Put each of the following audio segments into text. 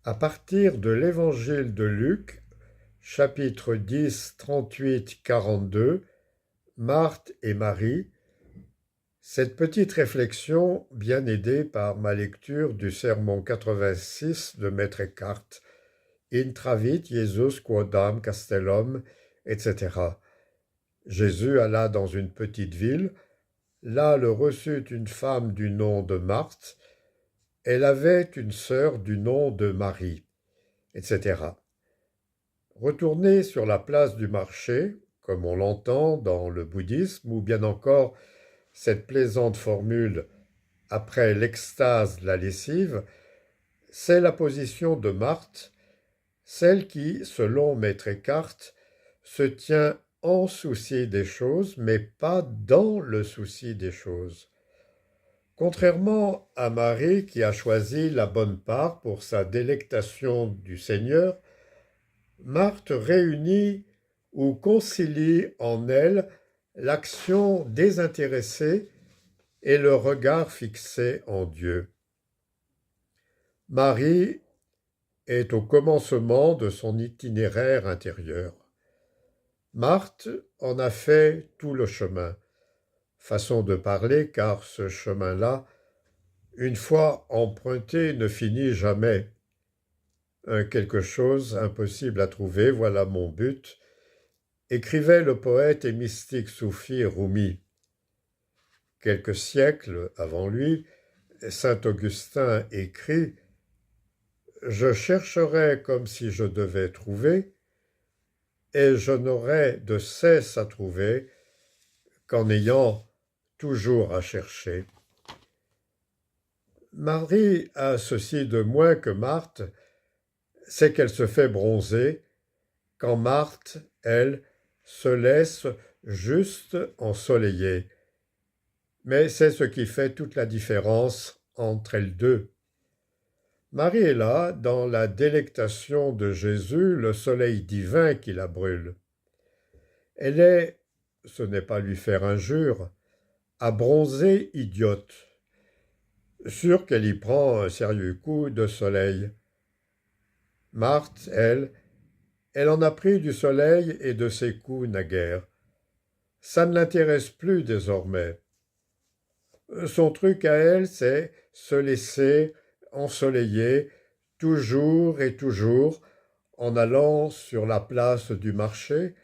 À partir de l'Évangile de Luc, chapitre 10, 38, 42, Marthe et Marie, cette petite réflexion, bien aidée par ma lecture du sermon 86 de Maître Eckhart, Intravit Jesus quodam castellum, etc. Jésus alla dans une petite ville. Là le reçut une femme du nom de Marthe. Elle avait une sœur du nom de Marie, etc. Retourner sur la place du marché, comme on l'entend dans le bouddhisme, ou bien encore cette plaisante formule « après l'extase, la lessive », c'est la position de Marthe, celle qui, selon Maître Eckhart, se tient en souci des choses, mais pas dans le souci des choses. Contrairement à Marie qui a choisi la bonne part pour sa délectation du Seigneur, Marthe réunit ou concilie en elle l'action désintéressée et le regard fixé en Dieu. Marie est au commencement de son itinéraire intérieur. Marthe en a fait tout le chemin. Façon de parler, car ce chemin-là, une fois emprunté, ne finit jamais. Quelque chose impossible à trouver, voilà mon but, écrivait le poète et mystique soufi Rumi. Quelques siècles avant lui, saint Augustin écrit « Je chercherai comme si je devais trouver, et je n'aurai de cesse à trouver qu'en ayant toujours à chercher. » Marie a ceci de moins que Marthe, c'est qu'elle se fait bronzer, quand Marthe, elle, se laisse juste ensoleiller. Mais c'est ce qui fait toute la différence entre elles deux. Marie est là, dans la délectation de Jésus, le soleil divin qui la brûle. Elle est, ce n'est pas lui faire injure, à bronzer idiote, sûre qu'elle y prend un sérieux coup de soleil. Marthe, elle en a pris du soleil et de ses coups naguère. Ça ne l'intéresse plus désormais. Son truc à elle, c'est se laisser ensoleiller toujours et toujours en allant sur la place du marché,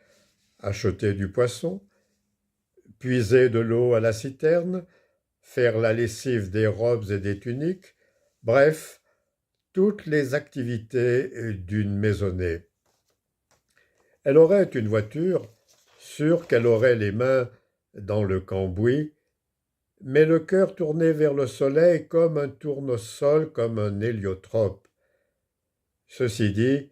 acheter du poisson, puiser de l'eau à la citerne, faire la lessive des robes et des tuniques, bref, toutes les activités d'une maisonnée. Elle aurait une voiture, sûre qu'elle aurait les mains dans le cambouis, mais le cœur tourné vers le soleil comme un tournesol, comme un héliotrope. Ceci dit,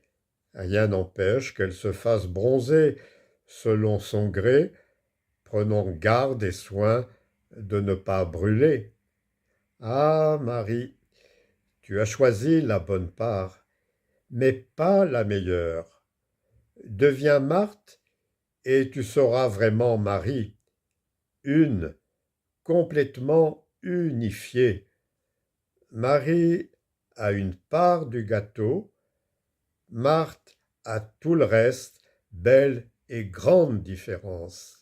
rien n'empêche qu'elle se fasse bronzer selon son gré, prenant garde et soin de ne pas brûler. Ah, Marie, tu as choisi la bonne part, mais pas la meilleure. Deviens Marthe et tu seras vraiment Marie, une, complètement unifiée. Marie a une part du gâteau, Marthe a tout le reste, belle et grande différence.